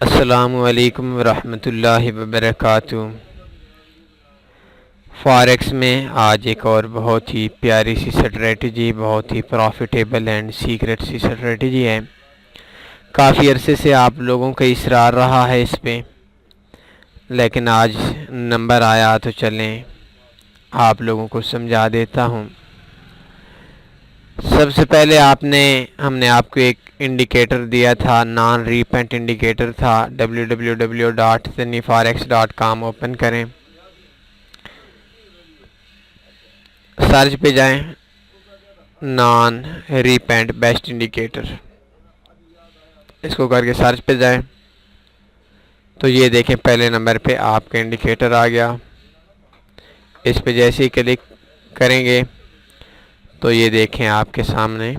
अस्सलामुअलैकुम वरहमतुल्लाहि वबरकातुहू। फॉरेक्स में आज एक और बहुत ही प्यारी सी स्ट्रेटजी, बहुत ही प्रॉफिटेबल एंड सीक्रेट सी स्ट्रेटजी है। काफ़ी अरसे से आप लोगों का इसरार रहा है इस पे, लेकिन आज नंबर आया तो चलें आप लोगों को समझा देता हूँ। सबसे पहले हमने आपको एक इंडिकेटर दिया था, नॉन रीपेंट इंडिकेटर था। www.sunnyforex.com ओपन करें, सर्च पे जाएं, नॉन रीपेंट बेस्ट इंडिकेटर, इसको करके सर्च पे जाएं तो ये देखें पहले नंबर पे आपका इंडिकेटर आ गया। इस पे जैसे ही क्लिक करेंगे तो ये देखें आपके सामने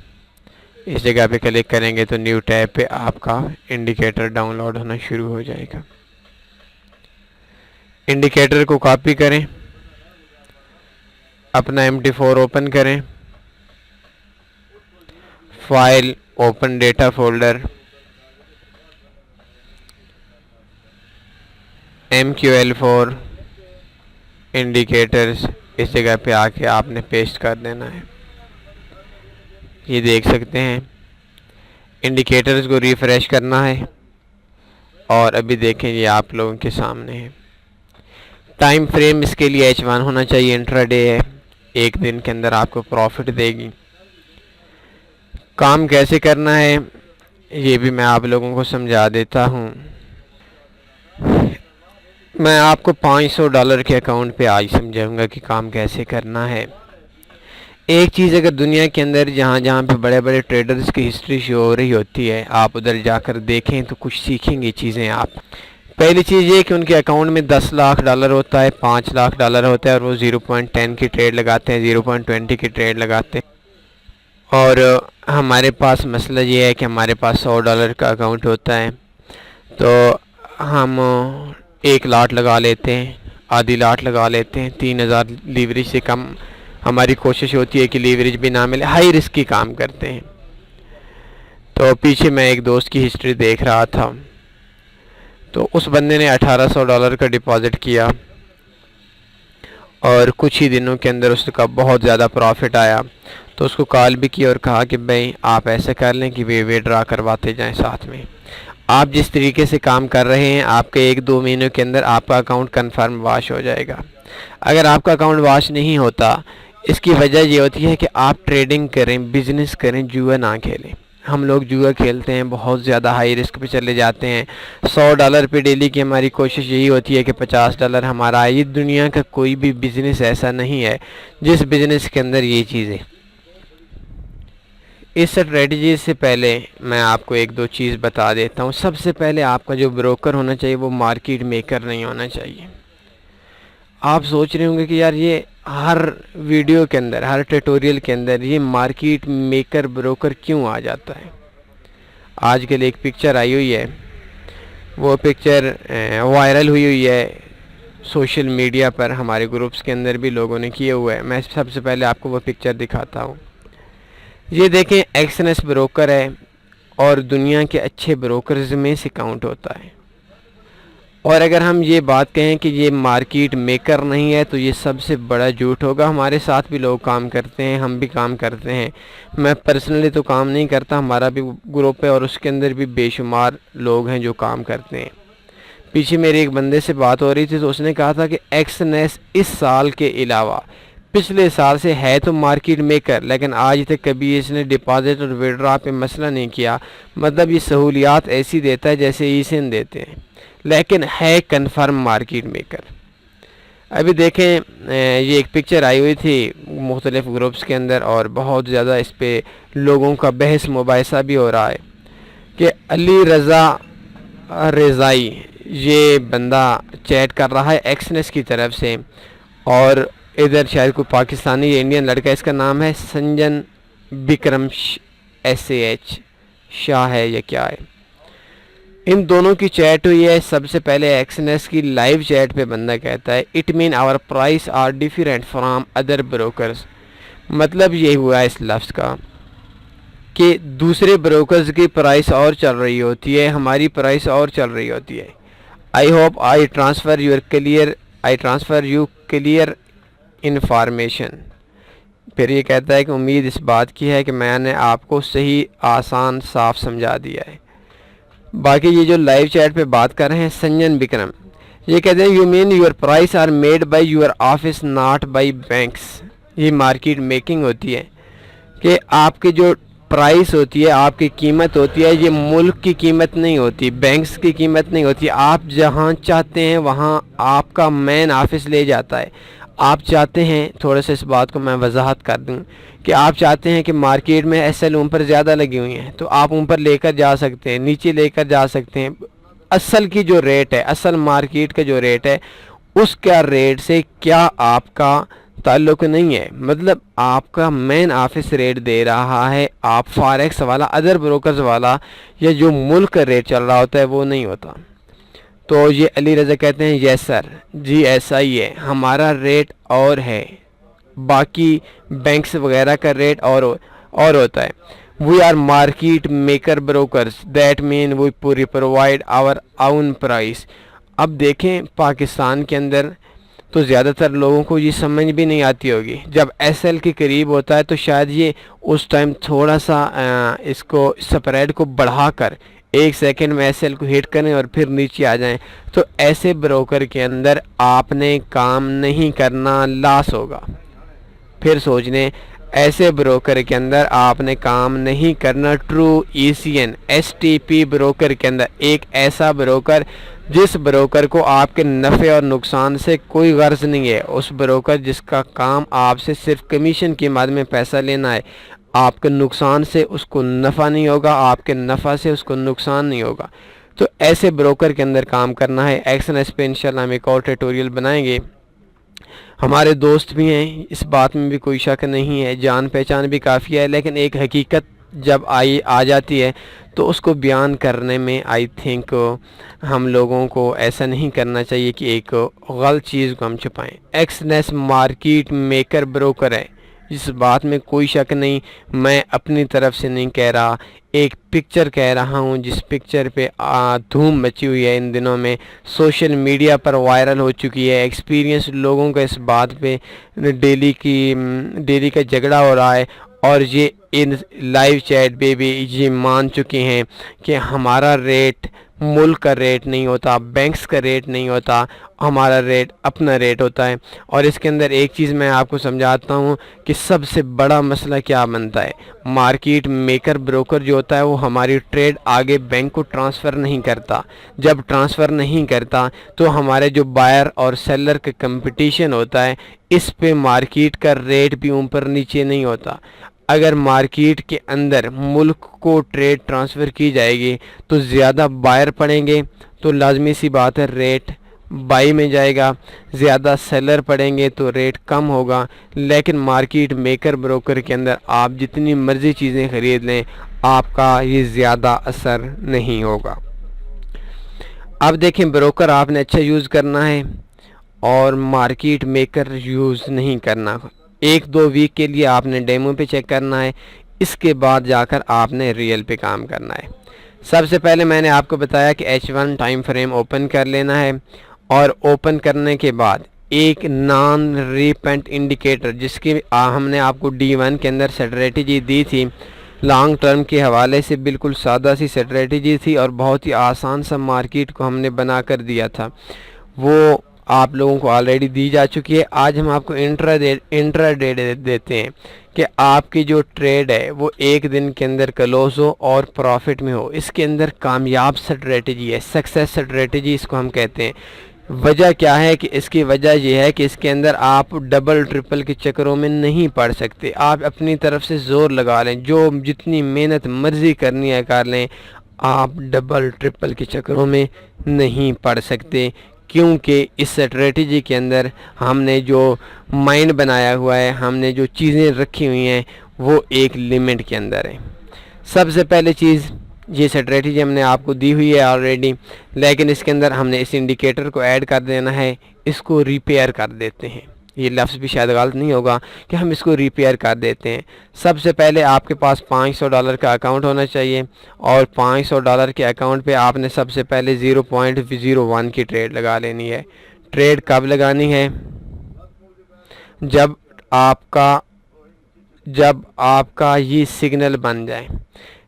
इस जगह पे क्लिक करेंगे तो न्यू टैब पे आपका इंडिकेटर डाउनलोड होना शुरू हो जाएगा। इंडिकेटर को कॉपी करें, अपना MT4 ओपन करें, file open data folder, MQL4 indicators, इस जगह पे आके आपने पेस्ट कर देना है। ये देख सकते हैं इंडिकेटर्स को रिफ़्रेश करना है और अभी देखें ये आप लोगों के सामने है। टाइम फ्रेम इसके लिए H1 होना चाहिए, इंट्राडे है, एक दिन के अंदर आपको प्रॉफिट देगी। काम कैसे करना है ये भी मैं आप लोगों को समझा देता हूँ। मैं आपको $500 के अकाउंट पे आज समझाऊंगा कि काम कैसे करना है। एक चीज़, अगर दुनिया के अंदर जहाँ जहाँ पे बड़े बड़े ट्रेडर्स की हिस्ट्री शो हो रही होती है, आप उधर जाकर देखें तो कुछ सीखेंगे चीज़ें आप। पहली चीज़ ये कि उनके अकाउंट में $10 लाख होता है, $5 लाख होता है और वो 0.10 की ट्रेड लगाते हैं, 0.20 की ट्रेड लगाते हैं। और हमारे पास मसला ये है कि हमारे पास $100 का अकाउंट होता है तो हम 1 लाट लगा लेते हैं, आधी लाट लगा लेते हैं। 3000 लीवरेज से कम हमारी कोशिश होती है कि लीवरेज भी ना मिले, हाई रिस्क की काम करते हैं। तो पीछे मैं एक दोस्त की हिस्ट्री देख रहा था तो उस बंदे ने $1800 का डिपॉज़िट किया और कुछ ही दिनों के अंदर उसका बहुत ज़्यादा प्रॉफिट आया। तो उसको कॉल भी की और कहा कि भाई आप ऐसा कर लें कि वे विड्रॉ करवाते जाएं साथ में। आप जिस तरीके से काम कर रहे हैं आपके 1-2 महीनों के अंदर आपका अकाउंट कंफर्म वॉश हो जाएगा। अगर आपका अकाउंट वॉश नहीं होता, इसकी वजह ये होती है कि आप ट्रेडिंग करें, बिजनेस करें, जुआ ना खेलें। हम लोग जुआ खेलते हैं, बहुत ज़्यादा हाई रिस्क पे चले जाते हैं। $100 पे डेली की हमारी कोशिश यही होती है कि $50 हमारा आए। ये दुनिया का कोई भी बिज़नेस ऐसा नहीं है जिस बिज़नेस के अंदर ये चीज़ें। इस स्ट्रेटजी से पहले मैं आपको 1-2 चीज़ बता देता हूँ। सबसे पहले आपका जो ब्रोकर होना चाहिए वो मार्केट मेकर नहीं होना चाहिए। आप सोच रहे होंगे कि यार ये हर वीडियो के अंदर, हर ट्यूटोरियल के अंदर ये मार्केट मेकर ब्रोकर क्यों आ जाता है। आजकल एक पिक्चर आई हुई है, वो पिक्चर वायरल हुई है सोशल मीडिया पर, हमारे ग्रुप्स के अंदर भी लोगों ने किए हुए हैं। मैं सबसे पहले आपको वो पिक्चर दिखाता हूँ। ये देखें, एक्सनेस ब्रोकर है और दुनिया के अच्छे ब्रोकर्स में से काउंट होता है। और अगर हम ये बात कहें कि ये मार्केट मेकर नहीं है तो ये सबसे बड़ा झूठ होगा। हमारे साथ भी लोग काम करते हैं, हम भी काम करते हैं। मैं पर्सनली तो काम नहीं करता, हमारा भी ग्रुप है और उसके अंदर भी बेशुमार लोग हैं जो काम करते हैं। पीछे मेरे एक बंदे से बात हो रही थी तो उसने कहा था कि एक्सनेस इस साल के अलावा पिछले साल से है तो मार्केट मेकर, लेकिन आज तक कभी इसने डिपॉजिट और विड्रॉ पे मसला नहीं किया। मतलब ये सहूलियात ऐसी देता है जैसे ईसिन देते हैं, लेकिन है कन्फर्म मार्केट मेकर। अभी देखें, ये एक पिक्चर आई हुई थी मुख्तलिफ ग्रुप्स के अंदर और बहुत ज़्यादा इस पे लोगों का बहस मुबाहिसा भी हो रहा है कि अली रज़ा रज़ाई ये बंदा चैट कर रहा है एक्सनेस की तरफ से, और इधर शायद कोई पाकिस्तानी या इंडियन लड़का, इसका नाम है संजन विक्रम SAH शाह है या क्या है। इन दोनों की चैट हुई है। सबसे पहले एक्सनेस की लाइव चैट पे बंदा कहता है it mean our price are different from other brokers. मतलब ये हुआ इस लफ्ज़ का कि दूसरे ब्रोकर्स की प्राइस और चल रही होती है, हमारी प्राइस और चल रही होती है। I hope I transfer you clear information. फिर ये कहता है कि उम्मीद इस बात की है कि मैंने आपको सही, आसान, साफ समझा दिया है। बाकी ये जो लाइव चैट पे बात कर रहे हैं संजन विक्रम, ये कहते हैं you mean your price are made by your office not by banks. ये मार्केट मेकिंग होती है कि आपकी जो प्राइस होती है, आपकी कीमत होती है, ये मुल्क की कीमत नहीं होती, बैंक्स की कीमत नहीं होती। आप जहाँ चाहते हैं वहाँ आपका मेन ऑफिस ले जाता है। आप चाहते हैं, थोड़ा सा इस बात को मैं वजाहत कर दूं कि आप चाहते हैं कि मार्केट में एसएल ऊपर ज़्यादा लगी हुई हैं, तो आप ऊपर लेकर जा सकते हैं, नीचे लेकर जा सकते हैं। असल की जो रेट है, असल मार्केट का जो रेट है, उसका रेट से क्या आपका ताल्लुक़ नहीं है। मतलब आपका मेन ऑफिस रेट दे रहा है, आप फॉरेक्स वाला, अदर ब्रोकर्स वाला या जो मुल्क का रेट चल रहा होता है वो नहीं होता। तो ये अली रज़ा कहते हैं यस सर, जी ऐसा ही है, हमारा रेट और है, बाकी बैंक्स वगैरह का रेट और होता है। We are market maker brokers, that mean we पूरी प्रोवाइड आवर ओन प्राइस। अब देखें पाकिस्तान के अंदर तो ज़्यादातर लोगों को ये समझ भी नहीं आती होगी। जब एसएल के करीब होता है तो शायद ये उस टाइम थोड़ा सा इसको स्प्रेड को बढ़ाकर 1 सेकंड में एसएल को हिट करें और फिर नीचे आ जाएं। तो ऐसे ब्रोकर के अंदर आपने काम नहीं करना, लॉस होगा। फिर सोच लें, ऐसे ब्रोकर के अंदर आपने काम नहीं करना। ट्रू ईसीएन एसटीपी ब्रोकर के अंदर एक ऐसा ब्रोकर जिस ब्रोकर को आपके नफ़े और नुकसान से कोई गर्ज नहीं है, उस ब्रोकर जिसका काम आपसे सिर्फ कमीशन की मद में पैसा लेना है, आपके नुकसान से उसको नफ़ा नहीं होगा, आपके नफ़ा से उसको नुकसान नहीं होगा। तो ऐसे ब्रोकर के अंदर काम करना है। एक्शन एस पे इंशाल्लाह हम एक और ट्यूटोरियल बनाएंगे। हमारे दोस्त भी हैं, इस बात में भी कोई शक नहीं है, जान पहचान भी काफ़ी है, लेकिन एक हकीकत जब आ जाती है तो उसको बयान करने में आई थिंक हम लोगों को ऐसा नहीं करना चाहिए कि एक गलत चीज़ को हम छुपाएं। एक्सनेस मार्केट मेकर ब्रोकर है, इस बात में कोई शक नहीं। मैं अपनी तरफ से नहीं कह रहा, एक पिक्चर कह रहा हूँ जिस पिक्चर पे धूम मची हुई है, इन दिनों में सोशल मीडिया पर वायरल हो चुकी है। एक्सपीरियंस लोगों का इस बात पे डेली का झगड़ा हो रहा है और ये इन लाइव चैट पे भी ये मान चुके हैं कि हमारा रेट मुल्क का रेट नहीं होता, बैंक्स का रेट नहीं होता, हमारा रेट अपना रेट होता है। और इसके अंदर एक चीज़ मैं आपको समझाता हूँ कि सबसे बड़ा मसला क्या बनता है। मार्केट मेकर ब्रोकर जो होता है वो हमारी ट्रेड आगे बैंक को ट्रांसफ़र नहीं करता। जब ट्रांसफ़र नहीं करता तो हमारे जो बायर और सेलर का कंपटीशन होता है, इस पे मार्केट का रेट भी ऊपर नीचे नहीं होता। अगर मार्केट के अंदर मुल्क को ट्रेड ट्रांसफ़र की जाएगी तो ज़्यादा बायर पड़ेंगे, तो लाजमी सी बात है रेट बाई में जाएगा। ज़्यादा सेलर पड़ेंगे तो रेट कम होगा। लेकिन मार्केट मेकर ब्रोकर के अंदर आप जितनी मर्ज़ी चीज़ें ख़रीद लें, आपका ये ज़्यादा असर नहीं होगा। अब देखें, ब्रोकर आपने अच्छा यूज़ करना है और मार्केट मेकर यूज़ नहीं करना। 1-2 वीक के लिए आपने डेमो पे चेक करना है, इसके बाद जाकर आपने रियल पे काम करना है। सबसे पहले मैंने आपको बताया कि H1 टाइम फ्रेम ओपन कर लेना है और ओपन करने के बाद एक नॉन रिपेंट इंडिकेटर, जिसकी हमने आपको D1 के अंदर स्ट्रेटजी दी थी, लॉन्ग टर्म के हवाले से बिल्कुल सादा सी स्ट्रेटजी थी और बहुत ही आसान सा मार्केट को हमने बना कर दिया था, वो आप लोगों को ऑलरेडी दी जा चुकी है। आज हम आपको इंट्राडे देते हैं कि आपकी जो ट्रेड है वो एक दिन के अंदर क्लोज हो और प्रॉफिट में हो। इसके अंदर कामयाब स्ट्रेटजी है, सक्सेस स्ट्रेटजी इसको हम कहते हैं। वजह क्या है कि इसकी वजह यह है कि इसके अंदर आप डबल ट्रिपल के चक्करों में नहीं पड़ सकते। आप अपनी तरफ से ज़ोर लगा लें, जो जितनी मेहनत मर्जी करनी है कर लें, आप डबल ट्रिपल के चक्करों में नहीं पड़ सकते, क्योंकि इस स्ट्रेटजी के अंदर हमने जो माइंड बनाया हुआ है, हमने जो चीज़ें रखी हुई हैं, वो एक लिमिट के अंदर है। सबसे पहले चीज़, ये स्ट्रेटजी हमने आपको दी हुई है ऑलरेडी, लेकिन इसके अंदर हमने इस इंडिकेटर को ऐड कर देना है, इसको रिपेयर कर देते हैं। ये लफ्ज़ भी शायद गलत नहीं होगा, कि हम इसको रिपेयर कर देते हैं। सबसे पहले आपके पास $500 का अकाउंट होना चाहिए और $500 के अकाउंट पे आपने सबसे पहले 0.01 की ट्रेड लगा लेनी है। ट्रेड कब लगानी है? जब आपका ये सिग्नल बन जाए।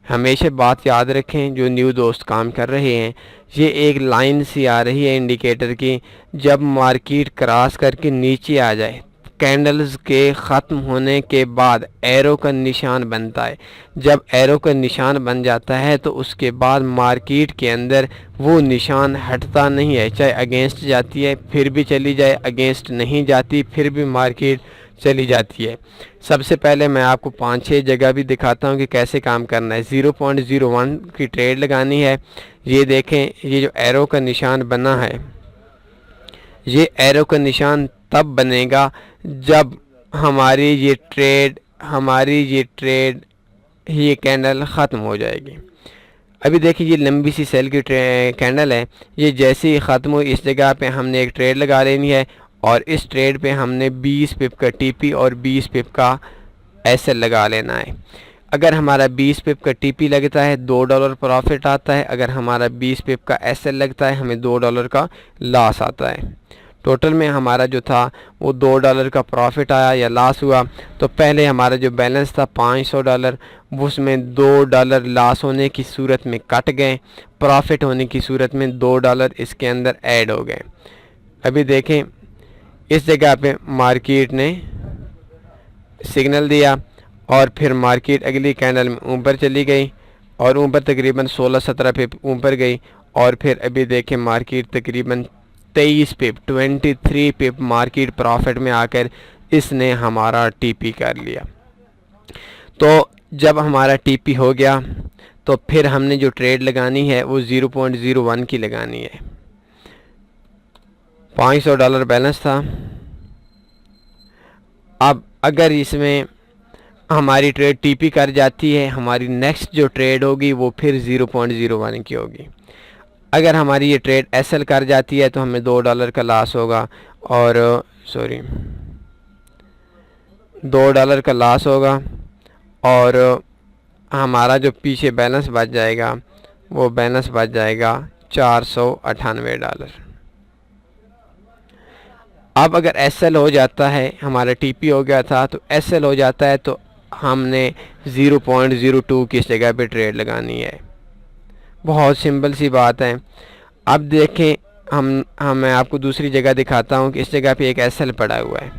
हमेशा बात याद रखें, जो न्यू दोस्त काम कर रहे हैं, ये एक लाइन सी आ रही है इंडिकेटर की, जब मार्केट क्रॉस करके नीचे आ जाए, कैंडल्स के ख़त्म होने के बाद एरो का निशान बनता है। जब एरो का निशान बन जाता है तो उसके बाद मार्केट के अंदर वो निशान हटता नहीं है, चाहे अगेंस्ट जाती है फिर भी चली जाए, अगेंस्ट नहीं जाती फिर भी मार्केट चली जाती है। सबसे पहले मैं आपको 5-6 जगह भी दिखाता हूँ कि कैसे काम करना है। 0.01 की ट्रेड लगानी है। ये देखें, ये जो एरो का निशान बना है, ये एरो का निशान तब बनेगा जब हमारी ये ट्रेड ये कैंडल ख़त्म हो जाएगी। अभी देखिए, ये लंबी सी सेल की कैंडल है, ये जैसे ही ख़त्म हुई इस जगह पे हमने एक ट्रेड लगा लेनी है और इस ट्रेड पे हमने 20 पिप का टीपी और 20 पिप का एसएल लगा लेना है। अगर हमारा 20 पिप का टीपी लगता है $2 प्रॉफिट आता है, अगर हमारा 20 पिप का एसएल लगता है हमें $2 का लॉस आता है। टोटल में हमारा जो था वो $2 का प्रॉफिट आया या लॉस हुआ। तो पहले हमारा जो बैलेंस था $500, उसमें $2 लॉस होने की सूरत में कट गए, प्रॉफिट होने की सूरत में $2 इसके अंदर ऐड हो गए। अभी देखें, इस जगह पे मार्केट ने सिग्नल दिया और फिर मार्केट अगली कैंडल में ऊपर चली गई और ऊपर तकरीबन 16-17 पिप ऊपर गई और फिर अभी देखें मार्केट तकरीबन 23 पिप मार्केट प्रॉफिट में आकर इसने हमारा टीपी कर लिया। तो जब हमारा टीपी हो गया तो फिर हमने जो ट्रेड लगानी है वो 0.01 की लगानी है। $500 बैलेंस था। अब अगर इसमें हमारी ट्रेड टीपी कर जाती है, हमारी नेक्स्ट जो ट्रेड होगी वो फिर 0.01 की होगी। अगर हमारी ये ट्रेड एसएल कर जाती है तो हमें $2 का लॉस होगा और $2 का लॉस होगा और हमारा जो पीछे बैलेंस बच जाएगा वो बैलेंस बच जाएगा $498। अब अगर एसएल हो जाता है, हमारा टीपी हो गया था तो एसएल हो जाता है तो हमने 0.02 की इस जगह पे ट्रेड लगानी है। बहुत सिंपल सी बात है। अब देखें, मैं आपको दूसरी जगह दिखाता हूँ कि इस जगह पे एक एसएल पड़ा हुआ है।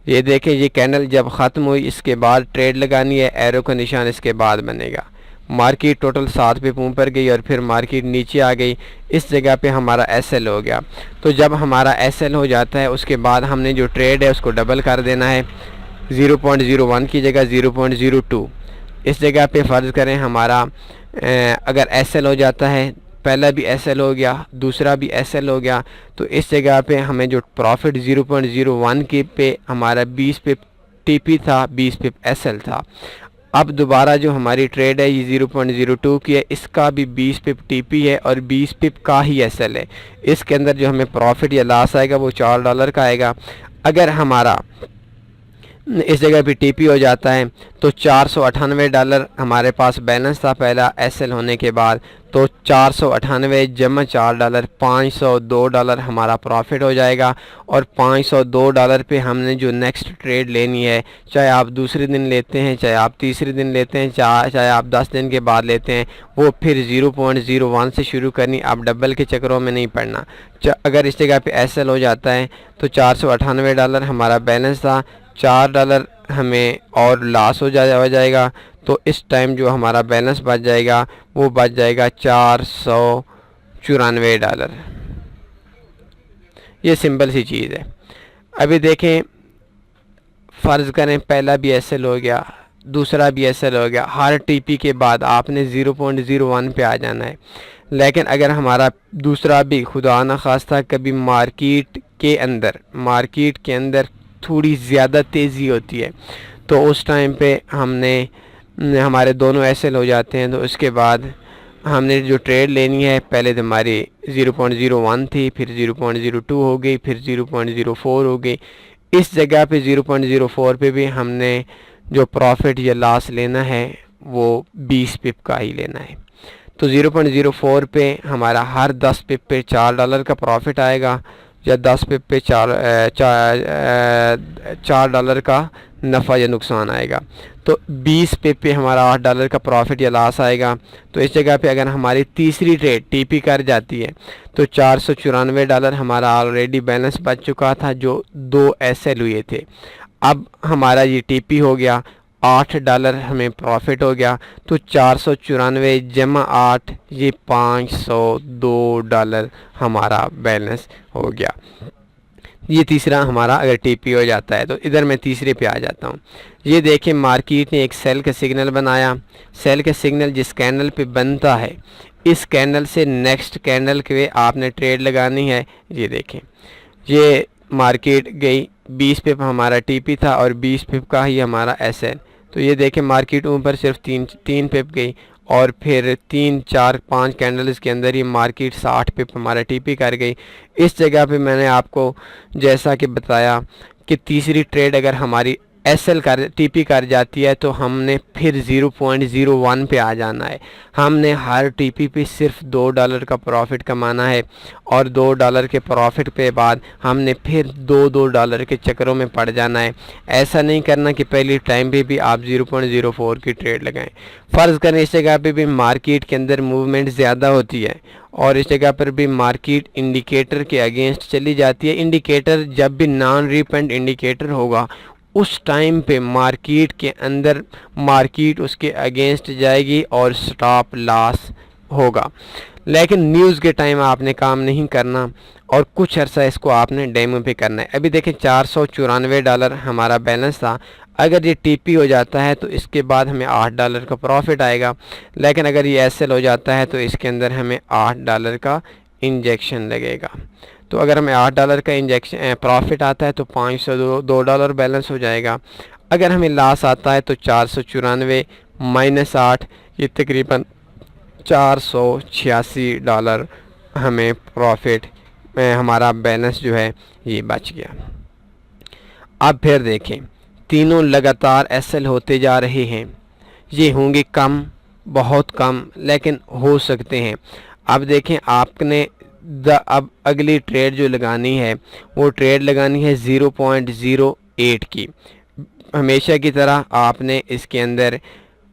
ये देखें, ये कैंडल जब ख़त्म हुई इसके बाद ट्रेड लगानी है, एरो का निशान इसके बाद बनेगा। मार्केट टोटल 7 पिप ऊपर गई और फिर मार्केट नीचे आ गई, इस जगह पे हमारा एसएल हो गया। तो जब हमारा एसएल हो जाता है उसके बाद हमने जो ट्रेड है उसको डबल कर देना है, 0.01 की जगह 0.02। इस जगह पे फ़र्ज़ करें हमारा अगर एसएल हो जाता है, पहला भी एसएल हो गया, दूसरा भी एसएल हो गया, तो इस जगह पे हमें जो प्रॉफिट 0.01 के पे हमारा 20 पिप टीपी था, 20 पिप एसएल था। अब दोबारा जो हमारी ट्रेड है ये 0.02 की है, इसका भी 20 पिप टीपी है और 20 पिप का ही एसएल है। इसके अंदर जो हमें प्रॉफिट या लॉस आएगा वो $4 का आएगा। अगर हमारा इस जगह पे टीपी हो जाता है तो $498 हमारे पास बैलेंस था पहला एसएल होने के बाद, तो 498 जमा $4 $502 हमारा प्रॉफिट हो जाएगा। और $502 पे हमने जो नेक्स्ट ट्रेड लेनी है, चाहे आप दूसरे दिन लेते हैं, चाहे आप तीसरे दिन लेते हैं, चाहे आप 10 दिन के बाद लेते हैं, वो फिर 0.01 से शुरू करनी। आप डबल के चक्करों में नहीं पड़ना। अगर इस जगह पे एसएल हो जाता है तो $498 हमारा बैलेंस था, $4 हमें और लॉस हो जाएगा। तो इस टाइम जो हमारा बैलेंस बच जाएगा वो बच जाएगा $494। ये सिंपल सी चीज़ है। अभी देखें, फ़र्ज़ करें पहला भी एसएल हो गया, दूसरा भी एसएल हो गया, हर टीपी के बाद आपने 0.01 पे आ जाना है। लेकिन अगर हमारा दूसरा भी खुदा न खास्ता कभी मार्केट के अंदर थोड़ी ज़्यादा तेज़ी होती है तो उस टाइम पे हमारे दोनों एसएल हो जाते हैं। तो उसके बाद हमने जो ट्रेड लेनी है, पहले तो हमारी 0.01 थी, फिर 0.02 हो गई, फिर 0.04 हो गई। इस जगह पे 0.04 पे भी हमने जो प्रॉफिट या लॉस लेना है वो 20 पिप का ही लेना है। तो 0.04 पे हमारा हर 10 पिप पे $4 का प्रॉफिट आएगा, या 10 पिप पे $4 का नफ़ा या नुकसान आएगा। तो 20 पिप पे हमारा $8 का प्रॉफिट या लॉस आएगा। तो इस जगह पे अगर हमारी तीसरी ट्रेड टीपी कर जाती है तो $494 हमारा ऑलरेडी बैलेंस बच चुका था जो 2 एसएल हुए थे। अब हमारा ये टीपी हो गया, $8 हमें प्रॉफिट हो गया। तो 494 जमा 8 ये $502 हमारा बैलेंस हो गया। ये तीसरा हमारा अगर टीपी हो जाता है। तो इधर मैं तीसरे पे आ जाता हूँ। ये देखें मार्केट ने एक सेल का सिग्नल बनाया। सेल का सिग्नल जिस कैंडल पे बनता है, इस कैंडल से नेक्स्ट कैंडल के आपने ट्रेड लगानी है। ये देखें, ये मार्केट गई, 20 पिप हमारा टीपी था और 20 पिप का ही हमारा एसएल। तो ये देखें मार्केट ऊपर सिर्फ तीन पिप गई और फिर 3 4 5 कैंडल्स के अंदर ही मार्केट 60 पिप हमारा टीपी कर गई। इस जगह पे मैंने आपको जैसा कि बताया कि तीसरी ट्रेड अगर हमारी एसएल कर टीपी कर जाती है तो हमने फिर 0.01 पे आ जाना है। हमने हर टीपी पे सिर्फ $2 का प्रॉफिट कमाना है और $2 के प्रॉफिट पे बाद हमने फिर $2 के चक्करों में पड़ जाना है। ऐसा नहीं करना कि पहली टाइम पे भी आप 0.04 की ट्रेड लगाएं। फ़र्ज़ करें इस जगह पे भी मार्केट के अंदर मूवमेंट ज़्यादा होती है और इस जगह पर भी मार्केट इंडिकेटर के अगेंस्ट चली जाती है। इंडिकेटर जब भी नॉन रिपेंड इंडिकेटर होगा उस टाइम पे मार्केट के अंदर मार्केट उसके अगेंस्ट जाएगी और स्टॉप लॉस होगा। लेकिन न्यूज़ के टाइम आपने काम नहीं करना और कुछ अर्सा इसको आपने डेमो पे करना है। अभी देखें $494 हमारा बैलेंस था। अगर ये टीपी हो जाता है तो इसके बाद हमें $8 का प्रॉफिट आएगा। लेकिन अगर ये एसएल हो जाता है तो इसके अंदर हमें $8 का इंजेक्शन लगेगा। तो अगर हमें $8 का इंजेक्शन प्रॉफिट आता है तो $502 बैलेंस हो जाएगा। अगर हमें लॉस आता है तो 494 माइनस 8 ये तकरीबन $486 हमें प्रॉफिट हमारा बैलेंस जो है ये बच गया। अब फिर देखें तीनों लगातार एसएल होते जा रहे हैं। ये होंगे कम, बहुत कम, लेकिन हो सकते हैं। अब देखें आपने अब अगली ट्रेड जो लगानी है वो ट्रेड लगानी है 0.08 की। हमेशा की तरह आपने इसके अंदर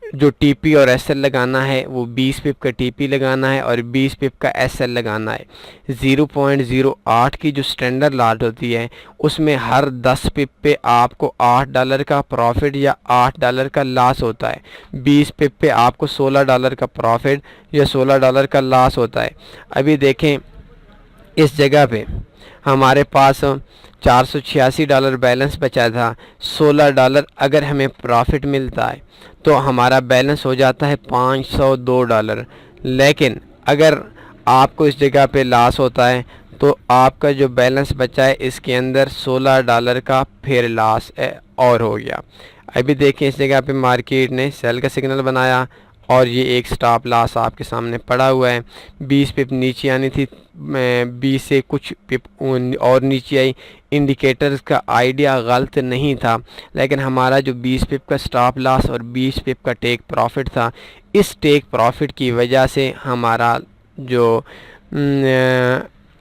जो टीपी और एसएल लगाना है वो 20 पिप का टीपी लगाना है और 20 पिप का एसएल लगाना है। 0.08 की जो स्टैंडर्ड लॉट होती है उसमें हर 10 पिप पे आपको $8 का प्रॉफिट या $8 का लॉस होता है। 20 पिप पे आपको $16 का प्रॉफिट या $16 का लॉस होता है। अभी देखें इस जगह पे हमारे पास $486 बैलेंस बचा था। $16 अगर हमें प्रॉफिट मिलता है तो हमारा बैलेंस हो जाता है $502। लेकिन अगर आपको इस जगह पे लॉस होता है तो आपका जो बैलेंस बचा है इसके अंदर $16 का फिर लॉस और हो गया। अभी देखें इस जगह पे मार्केट ने सेल का सिग्नल बनाया और ये एक स्टॉप लॉस आपके सामने पड़ा हुआ है। 20 पिप नीचे आनी थी, 20 से कुछ पिप और नीचे आई। इंडिकेटर्स का आइडिया गलत नहीं था, लेकिन हमारा जो 20 पिप का स्टॉप लॉस और 20 पिप का टेक प्रॉफिट था, इस टेक प्रॉफिट की वजह से हमारा जो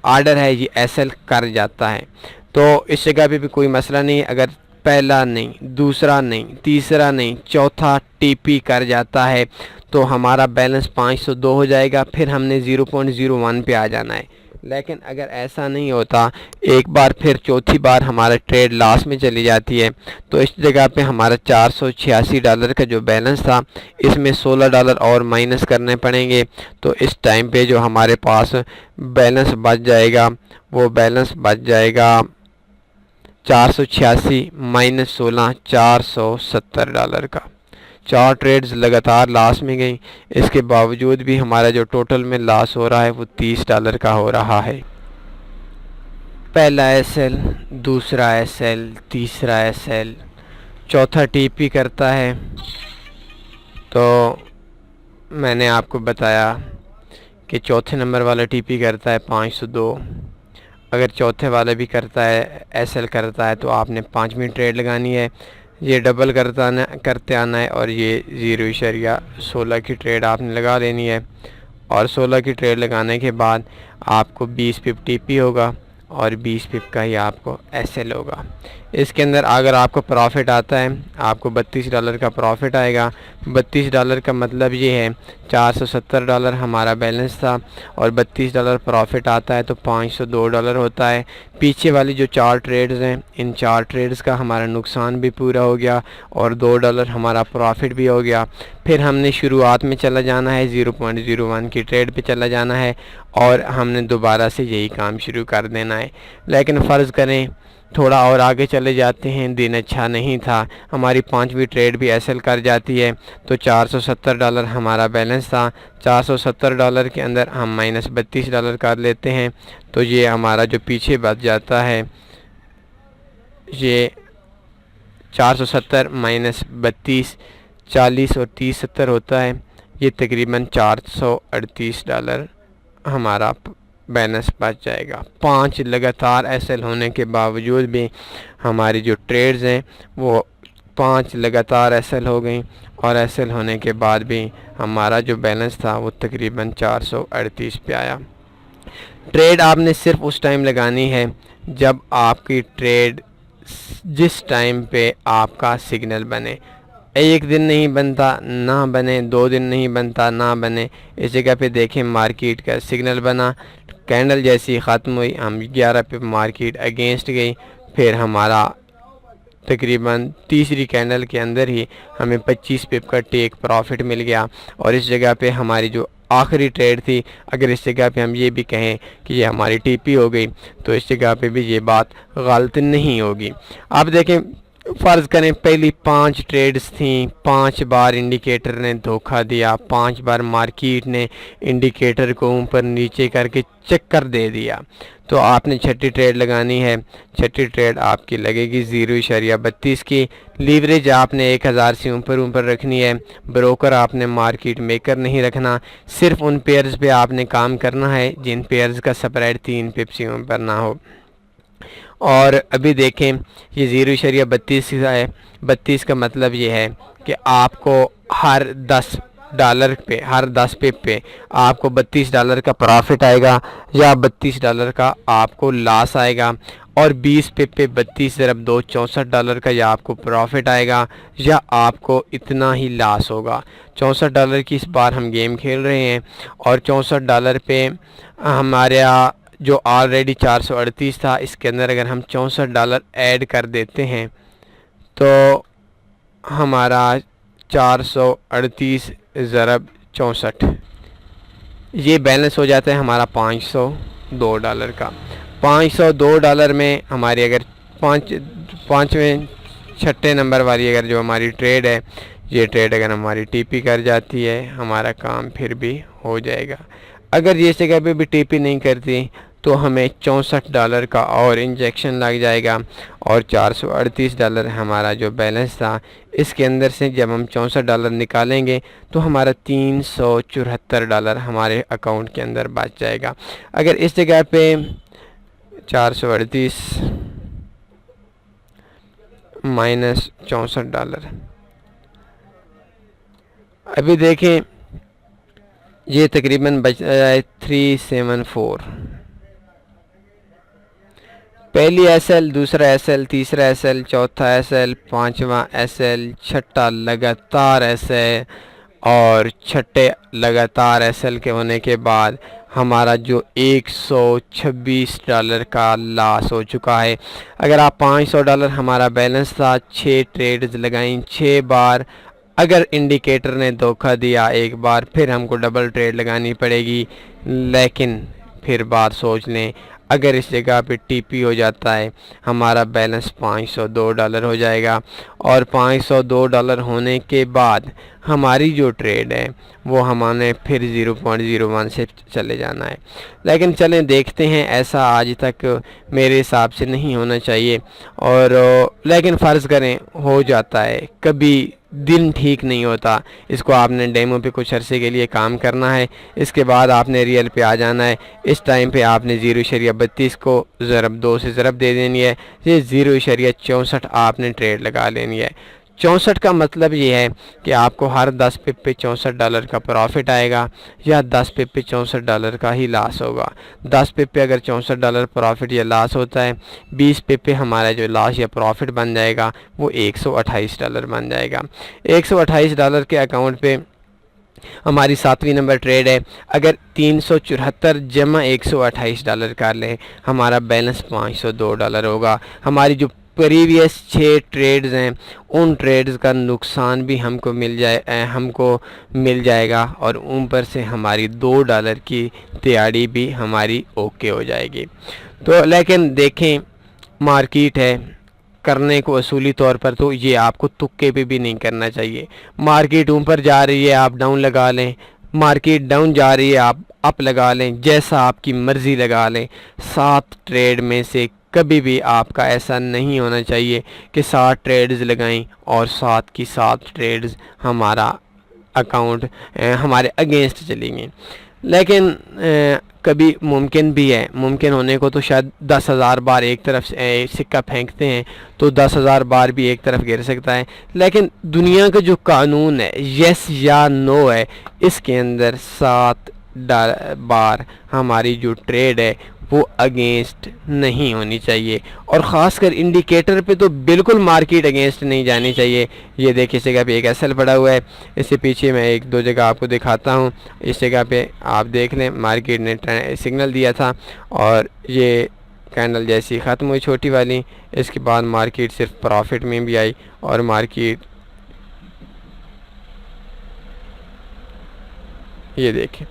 ऑर्डर है ये एसएल कर जाता है। तो इस जगह पे भी कोई मसला नहीं। अगर पहला नहीं, दूसरा नहीं, तीसरा नहीं, चौथा टीपी कर जाता है तो हमारा बैलेंस 502 हो जाएगा। फिर हमने 0.01 पे आ जाना है। लेकिन अगर ऐसा नहीं होता, एक बार फिर चौथी बार हमारा ट्रेड लॉस में चली जाती है तो इस जगह पे हमारा $486 का जो बैलेंस था इसमें $16 और माइनस करने पड़ेंगे। तो इस टाइम पे जो हमारे पास बैलेंस बच जाएगा वो बैलेंस बच जाएगा 486 माइनस 16 $470 का। 4 ट्रेड्स लगातार लॉस में गई, इसके बावजूद भी हमारा जो टोटल में लॉस हो रहा है वो $30 का हो रहा है। पहला एसएल, दूसरा एसएल, तीसरा एसएल, चौथा टीपी करता है। तो मैंने आपको बताया कि चौथे नंबर वाला टीपी करता है 502। अगर चौथे वाला भी करता है, एसएल करता है, तो आपने 5वीं ट्रेड लगानी है। ये डबल करते आना है और ये 0.16 की ट्रेड आपने लगा लेनी है। और 16 की ट्रेड लगाने के बाद आपको 20 पिप टीपी होगा और 20 पिप का ही आपको एसएल होगा। इसके अंदर अगर आपको प्रॉफिट आता है, आपको $32 का प्रॉफिट आएगा। $32 का मतलब ये है $470 हमारा बैलेंस था और $32 प्रॉफिट आता है तो $502 होता है। पीछे वाली जो 4 ट्रेड्स हैं, इन 4 ट्रेड्स का हमारा नुकसान भी पूरा हो गया और $2 हमारा प्रॉफिट भी हो गया। फिर हमने शुरुआत में चला जाना है, 0.01 की ट्रेड पे चला जाना है और हमने दोबारा से यही काम शुरू कर देना है। लेकिन फ़र्ज़ करें थोड़ा और आगे चले जाते हैं, दिन अच्छा नहीं था, हमारी 5वीं ट्रेड भी एसएल कर जाती है, तो $470 हमारा बैलेंस था। $470 के अंदर हम -$32 कर लेते हैं, तो ये हमारा जो पीछे बच जाता है, ये 470 - 32, 40 और 30 70 होता है। ये तकरीबन $438 हमारा बैलेंस बच जाएगा। 5 लगातार एसएल होने के बावजूद भी हमारी जो ट्रेड्स हैं वो 5 लगातार एसएल हो गई और एसएल होने के बाद भी हमारा जो बैलेंस था वो तकरीबन 438 पे आया। ट्रेड आपने सिर्फ उस टाइम लगानी है जब आपकी ट्रेड जिस टाइम पे आपका सिग्नल बने। एक दिन नहीं बनता ना बने, 2 दिन नहीं बनता ना बने। इस जगह पे देखें मार्केट का सिग्नल बना, कैंडल जैसी ख़त्म हुई, हम 11 पे मार्केट अगेंस्ट गई, फिर हमारा तकरीबन तीसरी कैंडल के अंदर ही हमें 25 पिप का टेक प्रॉफिट मिल गया। और इस जगह पे हमारी जो आखिरी ट्रेड थी, अगर इस जगह पे हम ये भी कहें कि ये हमारी टीपी हो गई, तो इस जगह पे भी ये बात गलत नहीं होगी। आप देखें, फ़र्ज़ करें पहली 5 ट्रेड्स थी, 5 बार इंडिकेटर ने धोखा दिया, 5 बार मार्केट ने इंडिकेटर को ऊपर नीचे करके चक्कर दे दिया, तो आपने 6ठी ट्रेड लगानी है। 6ठी ट्रेड आपकी लगेगी 0.32 की। लीवरेज आपने 1000 से ऊपर रखनी है। ब्रोकर आपने मार्केट मेकर नहीं रखना, सिर्फ उन पेयर्स पे आपने काम करना है जिन पेयर्स का स्प्रेड 3 पिप से ऊपर ना हो। और अभी देखें ये 0.32 का है। 32 का मतलब ये है कि आपको हर $10 पे, हर 10 पिप पे आपको $32 का प्रॉफिट आएगा या $32 का आपको लॉस आएगा। और 20 पिप पे 32 ज़रब 2 $64 का या आपको प्रॉफिट आएगा या आपको इतना ही लॉस होगा। $64 की इस बार हम गेम खेल रहे हैं और $64 पे हमारा जो ऑलरेडी 438 था, इसके अंदर अगर हम $64 ऐड कर देते हैं तो हमारा 438 ज़रब 64 ये बैलेंस हो जाता है हमारा $502 का। $502 में हमारी अगर पाँचवें 6ठे नंबर वाली अगर जो हमारी ट्रेड है, ये ट्रेड अगर हमारी टीपी कर जाती है, हमारा काम फिर भी हो जाएगा। अगर ये जगह पे भी टीपी नहीं करती तो हमें $64 का और इंजेक्शन लग जाएगा और $438 हमारा जो बैलेंस था, इसके अंदर से जब हम $64 निकालेंगे तो हमारा $374 हमारे अकाउंट के अंदर बच जाएगा। अगर इस जगह पे 438 माइनस $64, अभी देखें ये तकरीबन बच जाए 374। पहली एसएल, दूसरा एसएल, तीसरा एसएल, चौथा एसएल, 5वां एसएल, 6ठा लगातार एसएल और 6ठे लगातार एसएल के होने के बाद हमारा जो $126 का लॉस हो चुका है। अगर आप $500 हमारा बैलेंस था, 6 ट्रेड्स लगाई, 6 बार अगर इंडिकेटर ने धोखा दिया एक बार, फिर हमको डबल ट्रेड लगानी पड़ेगी। लेकिन फिर बात सोच लें, अगर इस जगह पे टीपी हो जाता है हमारा बैलेंस $502 हो जाएगा और $502 होने के बाद हमारी जो ट्रेड है वो हमने फिर 0.01 से चले जाना है। लेकिन चलें देखते हैं, ऐसा आज तक मेरे हिसाब से नहीं होना चाहिए। और लेकिन फ़र्ज़ करें हो जाता है, कभी दिन ठीक नहीं होता। इसको आपने डेमो पे कुछ अरसे के लिए काम करना है, इसके बाद आपने रियल पे आ जाना है। इस टाइम पे आपने 0.32 को ज़रब 2 से ज़रब दे देनी है, ये 0.64 आपने ट्रेड लगा लेनी है। 64 का मतलब ये है कि आपको हर 10 पिप पे $64 का प्रॉफिट आएगा या 10 पिप पे $64 का ही लॉस होगा। 10 पिप पे अगर $64 प्रॉफिट या लॉस होता है, 20 पिप पे हमारा जो लॉस या प्रॉफिट बन जाएगा वो $128 बन जाएगा। $128 के अकाउंट पे हमारी 7वीं नंबर ट्रेड है। अगर 374 जमा $128 कर लें, हमारा बैलेंस $502 होगा। हमारी जो प्रीवियस 6 ट्रेड्स हैं उन ट्रेड्स का नुकसान भी हमको मिल जाएगा और ऊपर से हमारी $2 की तैयारी भी हमारी ओके हो जाएगी। तो लेकिन देखें, मार्केट है, करने को असूली तौर पर तो ये आपको तुक्के पे भी नहीं करना चाहिए। मार्केट ऊपर जा रही है आप डाउन लगा लें, मार्केट डाउन जा रही है आप अप लगा लें, जैसा आपकी मर्ज़ी लगा लें। 7 ट्रेड में से कभी भी आपका ऐसा नहीं होना चाहिए कि 7 ट्रेड्स लगाएं और 7 की 7 ट्रेड्स हमारा अकाउंट हमारे अगेंस्ट चलेंगे। लेकिन कभी मुमकिन भी है, मुमकिन होने को तो शायद 10,000 बार एक तरफ से सिक्का फेंकते हैं तो 10,000 बार भी एक तरफ गिर सकता है। लेकिन दुनिया का जो कानून है यस या नो है, इसके अंदर 7 बार हमारी जो ट्रेड है वो अगेंस्ट नहीं होनी चाहिए। और ख़ासकर इंडिकेटर पे तो बिल्कुल मार्केट अगेंस्ट नहीं जानी चाहिए। ये देखिए, इस जगह पे एक एसएल पड़ा हुआ है, इससे पीछे मैं 1-2 जगह आपको दिखाता हूँ। इस जगह पे आप देख लें, मार्केट ने सिग्नल दिया था और ये कैंडल जैसी ख़त्म हुई छोटी वाली, इसके बाद मार्केट सिर्फ प्रॉफिट में भी आई और मार्केट ये देखें,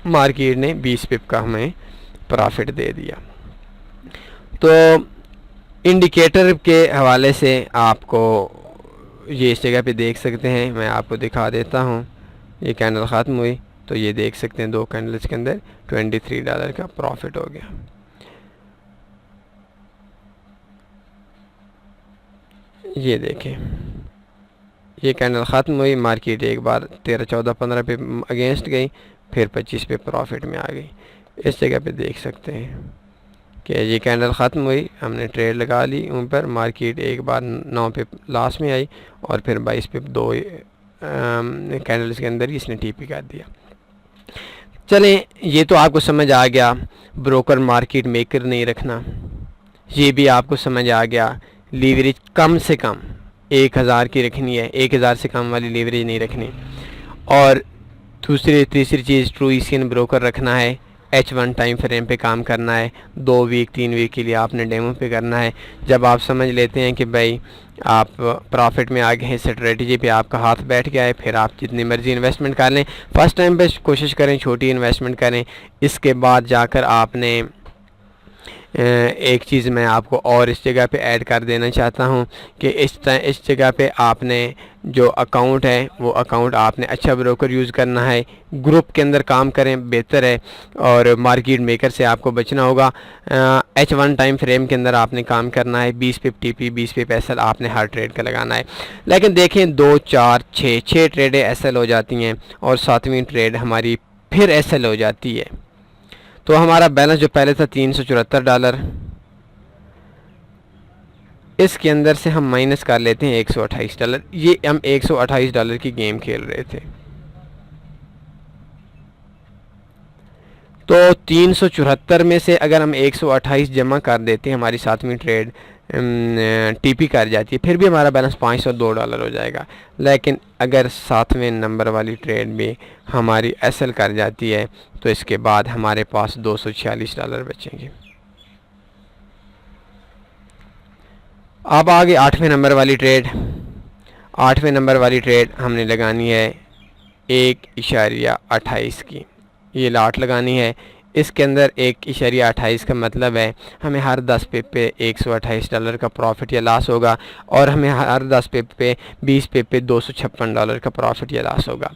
मार्केट ने 20 पिप का हमें प्रॉफिट दे दिया। तो इंडिकेटर के हवाले से आपको ये इस जगह पे देख सकते हैं, मैं आपको दिखा देता हूँ। ये कैंडल ख़त्म हुई तो ये देख सकते हैं 2 कैंडल्स के अंदर $23 का प्रॉफिट हो गया। ये देखें, ये कैंडल ख़त्म हुई, मार्केट एक बार 13, 14, 15 पे अगेंस्ट गई, फिर 25 पे प्रॉफिट में आ गई। इस जगह पे देख सकते हैं कि ये कैंडल ख़त्म हुई, हमने ट्रेड लगा ली ऊपर, मार्केट एक बार 9 पे लास्ट में आई और फिर 22 पे 2 कैंडल्स के अंदर ही इसने टीपी कर दिया। चलें, ये तो आपको समझ आ गया ब्रोकर मार्केट मेकर नहीं रखना, ये भी आपको समझ आ गया लीवरेज कम से कम 1000 की रखनी है, 1000 से कम वाली लीवरेज नहीं रखनी। और तीसरी चीज़ ट्रू ईसीएन ब्रोकर रखना है, H1 टाइम फ्रेम पे काम करना है, 2 वीक 3 वीक के लिए आपने डेमो पे करना है। जब आप समझ लेते हैं कि भाई आप प्रॉफिट में आ गए हैं, स्ट्रेटजी पे आपका हाथ बैठ गया है, फिर आप जितनी मर्ज़ी इन्वेस्टमेंट कर लें। फर्स्ट टाइम पे कोशिश करें छोटी इन्वेस्टमेंट करें, इसके बाद जाकर आपने एक चीज़ मैं आपको और इस जगह पे ऐड कर देना चाहता हूँ कि इस जगह पे आपने जो अकाउंट है वो अकाउंट आपने अच्छा ब्रोकर यूज़ करना है, ग्रुप के अंदर काम करें बेहतर है और मार्केट मेकर से आपको बचना होगा। H1 टाइम फ्रेम के अंदर आपने काम करना है, 20 पिप टीपी 20 पिप एसएल आपने हर ट्रेड का लगाना है। लेकिन देखें 2, 4, 6 ट्रेडें एसएल हो जाती हैं और 7वीं ट्रेड हमारी फिर एसएल हो जाती है। तो हमारा बैलेंस जो पहले था $374, इसके अंदर से हम माइनस कर लेते हैं $128। ये हम $128 की गेम खेल रहे थे। तो 374 में से अगर हम 128 जमा कर देते हैं, हमारी 7वीं ट्रेड टीपी कर जाती है, फिर भी हमारा बैलेंस $502 हो जाएगा। लेकिन अगर 7वें नंबर वाली ट्रेड भी हमारी एसएल कर जाती है तो इसके बाद हमारे पास $246 बचेंगे। अब आगे 8वें नंबर वाली ट्रेड। 8वें नंबर वाली ट्रेड हमने लगानी है 1.28 की, ये लाट लगानी है इसके अंदर 1.28 का मतलब है हमें हर 10 पिप पे $128 का प्रॉफिट या लॉस होगा, और हमें हर 10 पिप पे 20 पिप पे $256 का प्रॉफिट या लॉस होगा।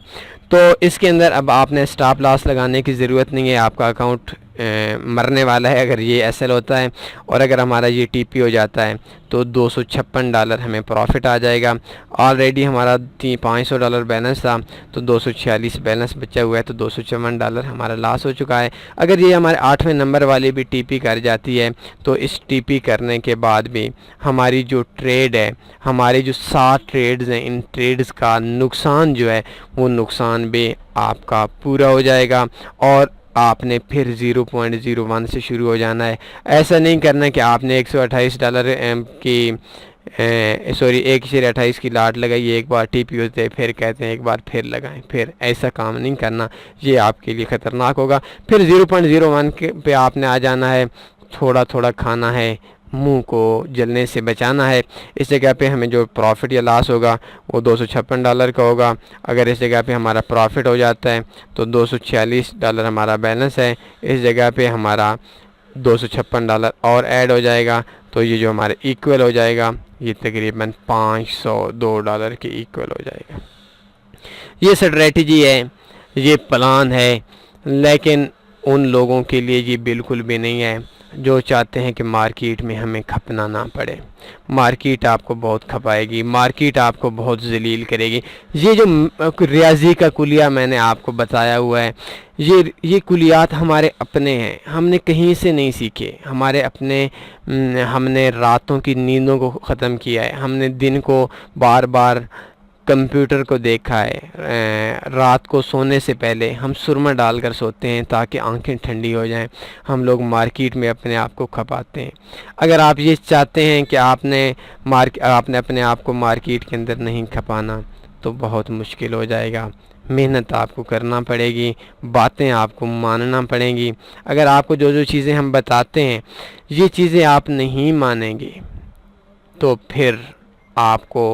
तो इसके अंदर अब आपने स्टॉप लॉस लगाने की ज़रूरत नहीं है, आपका अकाउंट मरने वाला है अगर ये एसएल होता है, और अगर हमारा ये टीपी हो जाता है तो $256 हमें प्रॉफिट आ जाएगा। ऑलरेडी हमारा $500 बैलेंस था, तो 246 बैलेंस बचा हुआ है, तो $254 हमारा लॉस हो चुका है। अगर ये हमारे 8वें नंबर वाली भी टीपी कर जाती है, तो इस टीपी करने के बाद भी हमारी जो ट्रेड है, हमारे जो 7 ट्रेड्स हैं, इन ट्रेड्स का नुकसान जो है वो नुकसान भी आपका पूरा हो जाएगा, और आपने फिर 0.01 से शुरू हो जाना है। ऐसा नहीं करना कि आपने $128 की 1.28 की लाट लगाई, एक बार टीपी होते हैं, फिर कहते हैं एक बार फिर लगाएं, फिर ऐसा काम नहीं करना, ये आपके लिए ख़तरनाक होगा। फिर 0.01 पे आपने आ जाना है, थोड़ा थोड़ा खाना है, मुंह को जलने से बचाना है। इस जगह पे हमें जो प्रॉफिट या लॉस होगा वो $256 का होगा। अगर इस जगह पे हमारा प्रॉफिट हो जाता है तो $246 हमारा बैलेंस है, इस जगह पे हमारा $256 और ऐड हो जाएगा, तो ये जो हमारे इक्वल हो जाएगा, ये तकरीबन $502 के इक्वल हो जाएगा। ये स्ट्रेटजी है, ये प्लान है, लेकिन उन लोगों के लिए ये बिल्कुल भी नहीं है जो चाहते हैं कि मार्केट में हमें खपना ना पड़े। मार्केट आपको बहुत खपाएगी, मार्केट आपको बहुत ज़लील करेगी। ये जो रियाजी का कुलिया मैंने आपको बताया हुआ है, ये कुलियात हमारे अपने हैं, हमने कहीं से नहीं सीखे, हमारे अपने। हमने रातों की नींदों को ख़त्म किया है, हमने दिन को बार बार कंप्यूटर को देखा है। रात को सोने से पहले हम सुरमा डालकर सोते हैं ताकि आंखें ठंडी हो जाएं। हम लोग मार्केट में अपने आप को खपाते हैं। अगर आप ये चाहते हैं कि आपने अपने आप को मार्केट के अंदर नहीं खपाना, तो बहुत मुश्किल हो जाएगा। मेहनत आपको करना पड़ेगी, बातें आपको मानना पड़ेंगी। अगर आपको जो जो चीज़ें हम बताते हैं ये चीज़ें आप नहीं मानेंगे, तो फिर आपको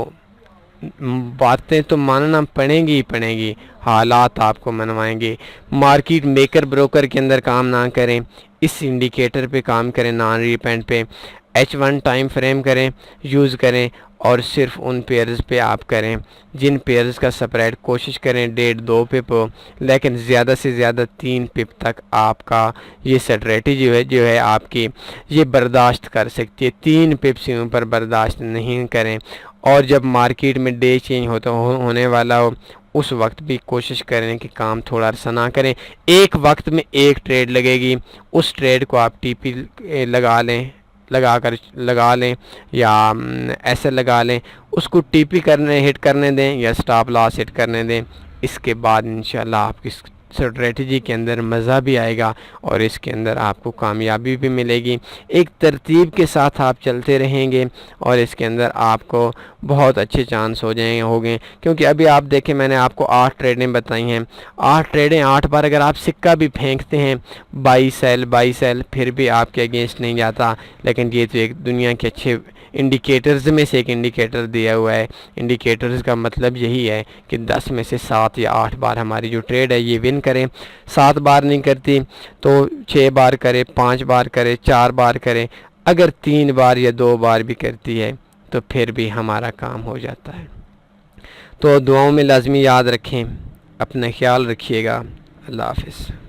बातें तो मानना पड़ेंगी ही पड़ेंगी, हालात आपको मनवाएंगे। मार्केट मेकर ब्रोकर के अंदर काम ना करें, इस इंडिकेटर पे काम करें, नॉन रिपेंट पे H1 टाइम फ्रेम करें, यूज़ करें, और सिर्फ उन पेयर्स पे आप करें जिन पेयर्स का स्प्रेड कोशिश करें 1.5-2 पिप हो, लेकिन ज़्यादा से ज़्यादा 3 पिप तक आपका ये स्ट्रेटजी जो है आपकी ये बर्दाश्त कर सकती है। 3 पिप से ऊपर बर्दाश्त नहीं करें। और जब मार्केट में डे चेंज होने वाला हो, उस वक्त भी कोशिश करें कि काम थोड़ा सा ना करें। एक वक्त में एक ट्रेड लगेगी, उस ट्रेड को आप टीपी लगा लें या ऐसे लगा लें, उसको टीपी हिट करने दें या स्टॉप लॉस हिट करने दें। इसके बाद इंशाल्लाह आपकी स्ट्रेटजी के अंदर मज़ा भी आएगा और इसके अंदर आपको कामयाबी भी मिलेगी। एक तरतीब के साथ आप चलते रहेंगे और इसके अंदर आपको बहुत अच्छे चांस होंगे। क्योंकि अभी आप देखें, मैंने आपको 8 ट्रेडें बताई हैं। 8 ट्रेडें 8 बार अगर आप सिक्का भी फेंकते हैं बाई सेल फिर भी आपके अगेंस्ट नहीं जाता। लेकिन ये तो एक दुनिया के अच्छे इंडिकेटर्स में से एक इंडिकेटर दिया हुआ है। इंडिकेटर्स का मतलब यही है कि 10 में से 7 या 8 बार हमारी जो ट्रेड है ये विन करें। 7 बार नहीं करती तो 6 बार करे, 5 बार करे, 4 बार करे। अगर 3 बार या 2 बार भी करती है तो फिर भी हमारा काम हो जाता है। तो दुआओं में लाजमी याद रखें, अपना ख्याल रखिएगा। अल्लाह हाफ़िज़।